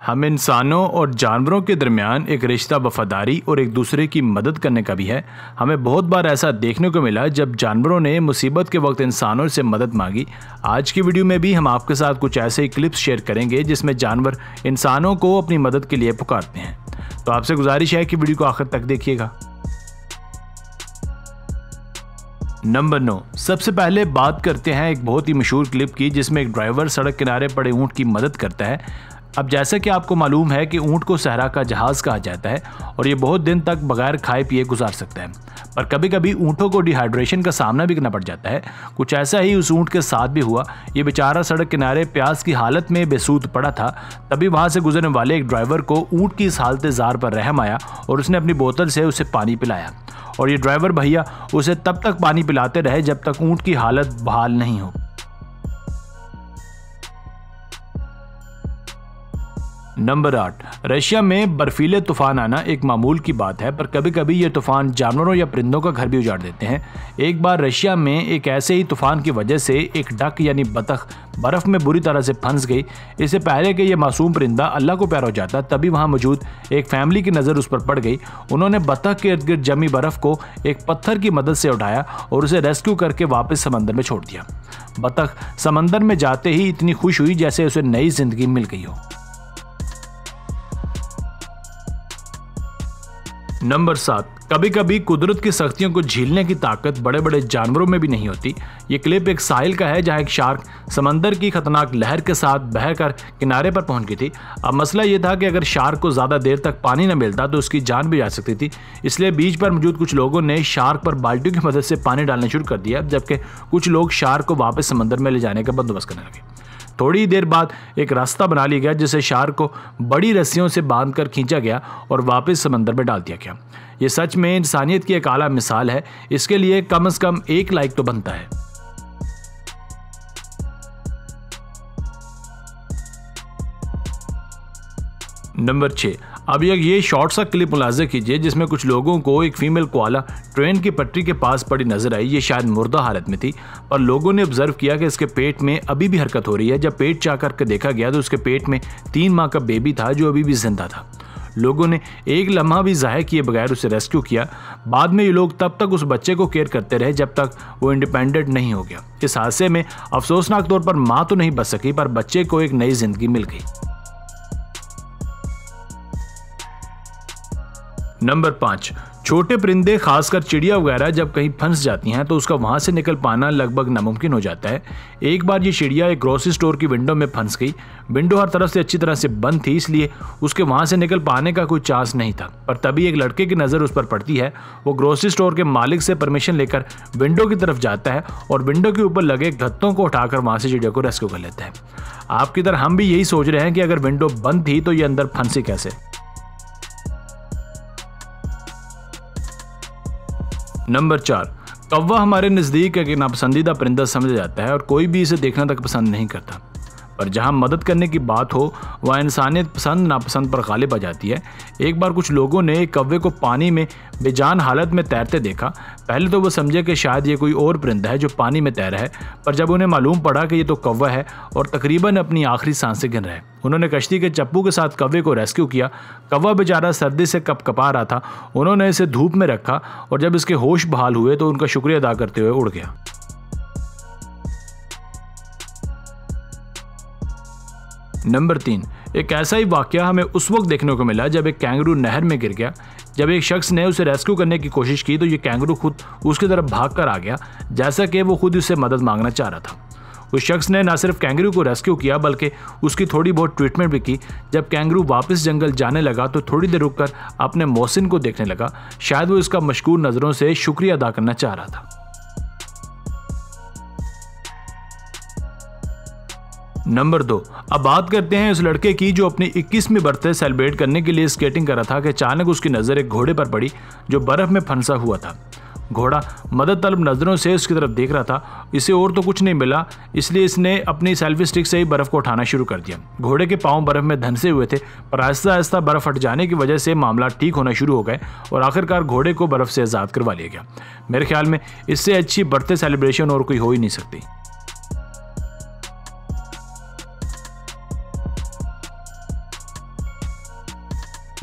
हम इंसानों और जानवरों के दरमियान एक रिश्ता वफादारी और एक दूसरे की मदद करने का भी है। हमें बहुत बार ऐसा देखने को मिला जब जानवरों ने मुसीबत के वक्त इंसानों से मदद मांगी। आज की वीडियो में भी हम आपके साथ कुछ ऐसे ही क्लिप्स शेयर करेंगे जिसमें जानवर इंसानों को अपनी मदद के लिए पुकारते हैं। तो आपसे गुजारिश है कि वीडियो को आखिर तक देखिएगा। नंबर 9, सबसे पहले बात करते हैं एक बहुत ही मशहूर क्लिप की जिसमें एक ड्राइवर सड़क किनारे पड़े ऊंट की मदद करता है। अब जैसा कि आपको मालूम है कि ऊंट को सहरा का जहाज कहा जाता है और ये बहुत दिन तक बगैर खाए पिए गुजार सकता है, पर कभी कभी ऊंटों को डिहाइड्रेशन का सामना भी करना पड़ जाता है। कुछ ऐसा ही उस ऊंट के साथ भी हुआ। ये बेचारा सड़क किनारे प्यास की हालत में बेसूध पड़ा था। तभी वहां से गुजरने वाले एक ड्राइवर को ऊंट की इस हालत जार पर रहम आया और उसने अपनी बोतल से उसे पानी पिलाया। और ये ड्राइवर भैया उसे तब तक पानी पिलाते रहे जब तक ऊंट की हालत बहाल नहीं हो। नंबर 8, रशिया में बर्फीले तूफान आना एक मामूल की बात है, पर कभी कभी ये तूफान जानवरों या परिंदों का घर भी उजाड़ देते हैं। एक बार रशिया में एक ऐसे ही तूफान की वजह से एक डक यानी बतख बर्फ में बुरी तरह से फंस गई। इससे पहले कि यह मासूम परिंदा अल्लाह को प्यारा हो जाता, तभी वहां मौजूद एक फैमिली की नज़र उस पर पड़ गई। उन्होंने बतख के इर्द गिर्द जमी बर्फ को एक पत्थर की मदद से उठाया और उसे रेस्क्यू करके वापस समंदर में छोड़ दिया। बतख समंदर में जाते ही इतनी खुश हुई जैसे उसे नई जिंदगी मिल गई हो। नंबर 7, कभी कभी कुदरत की सख्तियों को झेलने की ताकत बड़े बड़े जानवरों में भी नहीं होती। ये क्लिप एक साहिल का है जहां एक शार्क समंदर की खतरनाक लहर के साथ बहकर किनारे पर पहुंच गई थी। अब मसला ये था कि अगर शार्क को ज़्यादा देर तक पानी न मिलता तो उसकी जान भी जा सकती थी। इसलिए बीच पर मौजूद कुछ लोगों ने शार्क पर बाल्टियों की मदद से पानी डालना शुरू कर दिया, जबकि कुछ लोग शार्क को वापस समंदर में ले जाने का बंदोबस्त करने लगे। थोड़ी देर बाद एक रास्ता बना लिया गया जिसे शार्क को बड़ी रस्सियों से बांधकर खींचा गया और वापस समंदर में डाल दिया गया। ये सच में इंसानियत की एक आला मिसाल है। इसके लिए कम से कम 1 लाइक तो बनता है। नंबर 6, अब ये शॉर्ट सा क्लिप मुलाज़ा कीजिए जिसमें कुछ लोगों को एक फीमेल कोआला ट्रेन की पटरी के पास पड़ी नजर आई। ये शायद मुर्दा हालत में थी, पर लोगों ने ऑब्जर्व किया कि इसके पेट में अभी भी हरकत हो रही है। जब पेट चाक करके देखा गया तो उसके पेट में 3 माह का बेबी था जो अभी भी जिंदा था। लोगों ने एक लम्हा भी ज़ाहिर किए बगैर उसे रेस्क्यू किया। बाद में ये लोग तब तक उस बच्चे को केयर करते रहे जब तक वो इंडिपेंडेंट नहीं हो गया। इस हादसे में अफसोसनाक तौर पर माँ तो नहीं बच सकी, पर बच्चे को एक नई जिंदगी मिल गई। नंबर 5, छोटे परिंदे खासकर चिड़िया वगैरह जब कहीं फंस जाती हैं तो उसका वहां से निकल पाना लगभग नामुमकिन हो जाता है। एक बार ये चिड़िया एक ग्रोसरी स्टोर की विंडो में फंस गई। विंडो हर तरफ से अच्छी तरह से बंद थी, इसलिए उसके वहां से निकल पाने का कोई चांस नहीं था। पर तभी एक लड़के की नज़र उस पर पड़ती है। वो ग्रोसरी स्टोर के मालिक से परमिशन लेकर विंडो की तरफ जाता है और विंडो के ऊपर लगे गत्तों को उठाकर वहां से चिड़िया को रेस्क्यू कर लेता है। आपकी तरह हम भी यही सोच रहे हैं कि अगर विंडो बंद थी तो ये अंदर फंसी कैसे। नंबर 4, कौवा हमारे नज़दीक एक नापसंदीदा परिंदा समझा जाता है और कोई भी इसे देखना तक पसंद नहीं करता, पर जहां मदद करने की बात हो वह इंसानियत पसंद नापसंद पर गालिब आ जाती है। एक बार कुछ लोगों ने एक कौवे को पानी में बेजान हालत में तैरते देखा। पहले तो वो समझे कि शायद ये कोई और परिंदा है जो पानी में तैर रहा है, पर जब उन्हें मालूम पड़ा कि ये तो कौवा है और तकरीबन अपनी आखिरी सांसें गिन रहा है, उन्होंने कश्ती के चप्पू के साथ कौवे को रेस्क्यू किया। कौवा बेचारा सर्दी से कपकपा रहा था। उन्होंने इसे धूप में रखा और जब इसके होश बहाल हुए तो उनका शुक्रिया अदा करते हुए उड़ गया। नंबर 3, एक ऐसा ही वाकया हमें उस वक्त देखने को मिला जब एक कैंगरू नहर में गिर गया। जब एक शख्स ने उसे रेस्क्यू करने की कोशिश की तो ये कैंगरू खुद उसकी तरफ भागकर आ गया, जैसा कि वो खुद उससे मदद मांगना चाह रहा था। उस शख्स ने न सिर्फ कैंगरू को रेस्क्यू किया बल्कि उसकी थोड़ी बहुत ट्रीटमेंट भी की। जब कैंगरू वापस जंगल जाने लगा तो थोड़ी देर रुककर अपने मोहसिन को देखने लगा। शायद वो इसका मशकूर नज़रों से शुक्रिया अदा करना चाह रहा था। नंबर 2, अब बात करते हैं उस लड़के की जो अपनी 21वीं बर्थडे सेलिब्रेट करने के लिए स्केटिंग कर रहा था कि अचानक उसकी नज़र एक घोड़े पर पड़ी जो बर्फ़ में फंसा हुआ था। घोड़ा मदद तलब नज़रों से उसकी तरफ देख रहा था। इसे और तो कुछ नहीं मिला, इसलिए इसने अपनी सेल्फी स्टिक से ही बर्फ़ को उठाना शुरू कर दिया। घोड़े के पाँव बर्फ़ में धंसे हुए थे, पर आहिस्ता आहिस्ता बर्फ़ हट जाने की वजह से मामला ठीक होना शुरू हो गए और आखिरकार घोड़े को बर्फ़ से आज़ाद करवा लिया गया। मेरे ख्याल में इससे अच्छी बर्थडे सेलिब्रेशन और कोई हो ही नहीं सकती।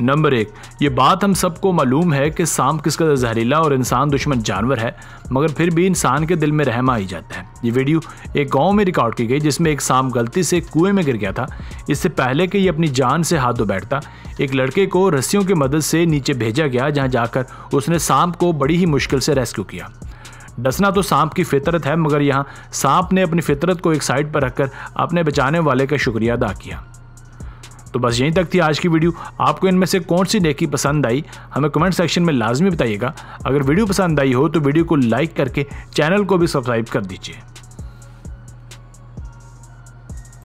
नंबर 1, ये बात हम सबको मालूम है कि सांप किस कदर जहरीला और इंसान दुश्मन जानवर है, मगर फिर भी इंसान के दिल में रहम आ ही जाता है। ये वीडियो एक गांव में रिकॉर्ड की गई जिसमें एक सांप गलती से कुएं में गिर गया था। इससे पहले कि ये अपनी जान से हाथ धो बैठता, एक लड़के को रस्सियों की मदद से नीचे भेजा गया, जहां जाकर उसने सांप को बड़ी ही मुश्किल से रेस्क्यू किया। डसना तो सांप की फितरत है, मगर यहाँ सांप ने अपनी फितरत को एक साइड पर रखकर अपने बचाने वाले का शुक्रिया अदा किया। तो बस यहीं तक थी आज की वीडियो। आपको इनमें से कौन सी नेकी पसंद आई हमें कमेंट सेक्शन में लाजमी बताइएगा। अगर वीडियो पसंद आई हो तो वीडियो को लाइक करके चैनल को भी सब्सक्राइब कर दीजिए।